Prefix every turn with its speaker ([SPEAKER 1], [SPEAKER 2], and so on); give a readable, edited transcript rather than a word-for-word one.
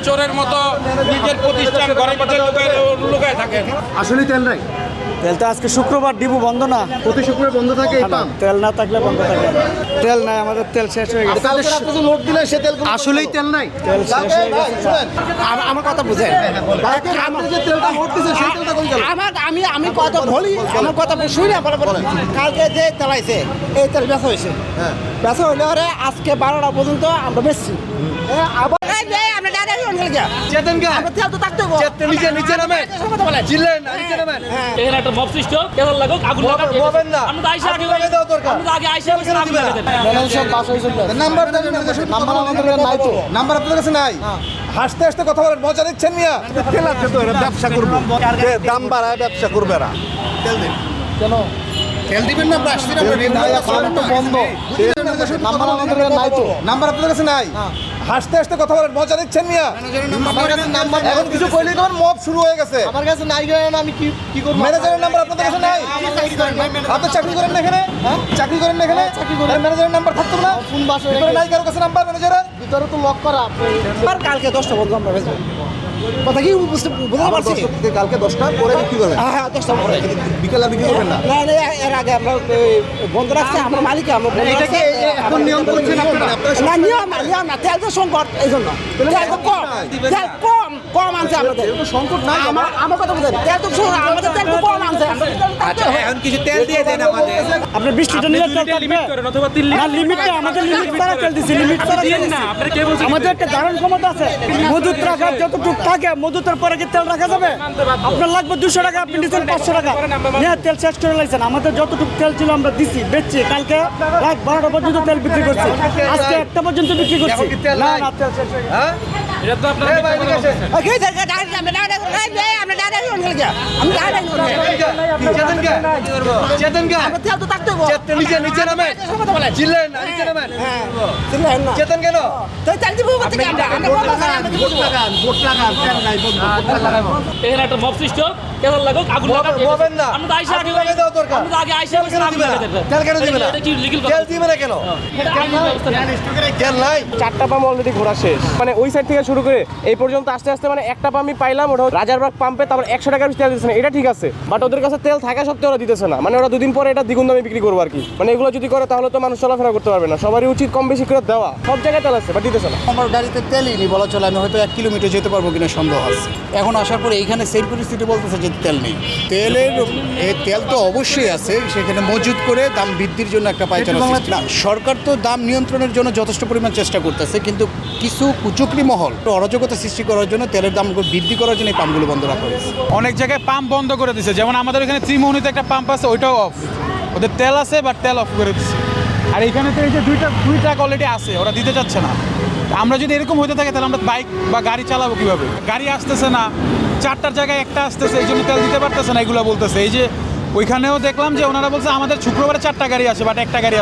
[SPEAKER 1] চোরের মতো নিজের প্রতিষ্ঠান ঘরের মধ্যে লুকায় থাকে।
[SPEAKER 2] আসলে তেল নাই।
[SPEAKER 3] তেল তো আজকে শুক্রবার ডিপো বন্ধ না,
[SPEAKER 2] প্রতি শুক্রবার বন্ধ থাকে এই পাম্প।
[SPEAKER 3] তেল না থাকলে বন্ধ থাকে। তেল নাই, আমাদের তেল শেষ হয়ে গেছে।
[SPEAKER 2] নোট দিলেন সে তেল আসলেই তেল নাই।
[SPEAKER 3] তেল শেষ হয়ে গেছে।
[SPEAKER 4] আমার কথা বুঝেন,
[SPEAKER 2] আপনি যে তেলটা নোট দিয়েছেন সেই তেলটা কোন গেল?
[SPEAKER 4] আমি কথা বলি, আমার কথা শুনি না। কালকে যে তেলাইছে এই তেল বেচা হয়েছে, বেচা হইলে ওরে আজকে 12টা পর্যন্ত আমরা বেচছি। আবার তেল তো থাকতে
[SPEAKER 2] নিচে নামেন, চিল্লেন না, নিচে নামেন।
[SPEAKER 5] এখানে একটা মব সৃষ্টি হোক, কেবল লাগুক, আগুন লাগাক।
[SPEAKER 2] বলবেন না,
[SPEAKER 5] আমরা তো আইসা আগে
[SPEAKER 2] দেওয়া দরকার।
[SPEAKER 5] আমরা আগে আইসা আগুন লাগাতে দেন।
[SPEAKER 2] নাম্বার নাম্বার আমাদের নাই তো, নাম্বার আপনাদের কাছে নাই। হাসতে হাসতে কথা বলেন, মজা নিচ্ছেন মিয়া। তেল আছে তো, এরা ব্যবসা করবো, দাম বাড়ায় ব্যবসা করবে এরা। তেল দিন কেন? তেল দিবেন না, আসছি না বন্ধ। নাম্বার আমাদের নাই তো, নাম্বার আপনাদের কাছে নাই। হাসতে হাসতে কথা বলেন, মজা নিচ্ছেন মিয়া। আমার কাছে নাম্বার এখন কিছু কইলেই তোমার মব শুরু হয়ে গেছে। আমার কাছে নাই গেলেন, আমি কি করব? ম্যানেজারের নাম্বার আপনাদের কাছে নাই? আপনি চাকরি করেন না এখানে? চাকরি করেন না এখানে? চাকরি করেন, ম্যানেজারের নাম্বার থাকতো না? ফোন বাসে রেখে নাই কারো কাছে নাম্বার ম্যানেজারের? ভিতরে তো লক করা।
[SPEAKER 4] আর কালকে 10টা পর্যন্ত আমরা বেচবো। কথা কি বুঝতে পারছি?
[SPEAKER 2] কালকে 10টা পরে বিক্রি করবেন?
[SPEAKER 4] হ্যাঁ, 10টা পরে।
[SPEAKER 2] বিকেলে বিক্রি করবেন না?
[SPEAKER 4] না, এর আগে আমরা বন্ধ রাখছি, আমরা মালিক, আমরা বন্ধ রাখছি।
[SPEAKER 2] এখন নিয়ম করছেন আপনারা?
[SPEAKER 4] না, নিয়ম না, তেল তো সংকট, এই জন্য তেল তো কম আনছে আমাদের।
[SPEAKER 2] সংকট নাই।
[SPEAKER 4] আমার কথা বুঝেন, তেল তো আমাদের তেল তো কম আনছে।
[SPEAKER 1] এখন কিছু তেল দিয়ে দেন আমাদের।
[SPEAKER 3] আপনি 20 লিটার নিলে তেল
[SPEAKER 5] লিমিট করেন অথবা 3
[SPEAKER 3] না,
[SPEAKER 5] লিটার
[SPEAKER 3] লিমিট না, আমাদের লিমিট ছাড়া তেল দিছি, লিমিট ছাড়া তেল
[SPEAKER 5] না।
[SPEAKER 3] দিছি।
[SPEAKER 5] আপনারা কে বলছেন?
[SPEAKER 3] আমাদের একটা ধারণ ক্ষমতা আছে, মজুত রাখার যতটুকু থাকে, মজুতের পরে কি তেল রাখা যাবে? আপনার লাগবে 200 টাকা, আপনি দিচ্ছেন 500 টাকা, নিয়ে তেল শেষ করে লাইছেন। আমাদের যতটুকু তেল ছিল আমরা দিছি, বেচছি। কালকে রাত 12টা পর্যন্ত তেল বিক্রি করছি, আজকে 1টা পর্যন্ত বিক্রি করছি। না না, তেল শেষ হয়ে গেছে।
[SPEAKER 5] এটা তো আপনারা
[SPEAKER 4] তেল তো থাকতে
[SPEAKER 2] নিচে নামেন, চিল্লেন না, নিচে নামেন। চেতন কেন?
[SPEAKER 4] তেল দিব
[SPEAKER 5] এখানে একটা মব সৃষ্টি হোক, কেবল লাগুক, আগুন লাগাক।
[SPEAKER 2] বলবেন না,
[SPEAKER 5] আমরা তো আইসা আগে
[SPEAKER 2] দেওয়া দরকার।
[SPEAKER 5] আমরা তো আগে আইসা আগুন লাগাতে দেন।
[SPEAKER 2] তেল কেন দিবেন না?
[SPEAKER 5] এটা কি লিগ্যাল
[SPEAKER 2] তেল দিবেন না কেন? তেল নাই।
[SPEAKER 6] 4টা পাম্প অলরেডি ঘোরা শেষ, মানে ওই সাইড থেকে শুরু করে এই পর্যন্ত আস্তে আস্তে মানে একটা পাম্পই পাইলাম, ওটা রাজারবাগ পাম্পে। তারপর 100 টাকার তেল দিতেছে না, এটা ঠিক আছে, বাট ওদের কাছে তেল থাকা সত্ত্বেও ওরা দিতেছে না। মানে ওরা 2 দিন পরে এটা দ্বিগুণ দামে বিক্রি করবো আর কি। মানে এগুলো যদি করে তাহলে তো মানুষ চলাফেরা করতে পারবে না। সবারই উচিত কম বেশি করে দেওয়া। সব জায়গায় তেল আছে, বাট দিতেছে না।
[SPEAKER 7] আমার গাড়িতে তেলই নেই বলা চলে, আমি হয়তো 1 কিলোমিটার যেতে পারবো কিনা সন্দেহ আছে। এখন আসার পরে এইখানে সেই পরিস্থিতি বলতেছে যে তেল নেই। তেল তো অবশ্যই আছে, সেখানে মজুত করে দাম বৃদ্ধির জন্য একটা পায়চারা সৃষ্টি। না, সরকার তো দাম নিয়ন্ত্রণের জন্য যথেষ্ট পরিমাণ চেষ্টা করতেছে, কিন্তু কিছু কুচক্রি মহল অরাজকতা সৃষ্টি করার জন্য তেলের দাম বৃদ্ধি করার জন্য এই পাম্পগুলো বন্ধ রাখা হয়েছে।
[SPEAKER 1] অনেক জায়গায় পাম্প বন্ধ করে দিছে, যেমন আমাদের এখানে ত্রিমোহনীতে একটা পাম্প আছে, ওইটাও অফ। ওদের তেল আছে বাট তেল অফ করে দিচ্ছে। আর এখানে তো এই যে দুইটা অলরেডি আছে, ওরা দিতে চাচ্ছে না। আমরা যদি এরকম হতে থাকে তাহলে আমরা বাইক বা গাড়ি চালাবো কিভাবে? গাড়ি আসতেছে না, 4টার জায়গায় একটা আসতেছে, এই জন্য তেল দিতে পারতেছে না, এগুলো বলতেছে। এই যে ওইখানেও দেখলাম যে ওনারা বলছে আমাদের শুক্রবারে 4টা গাড়ি আসে, বাট একটা গাড়ি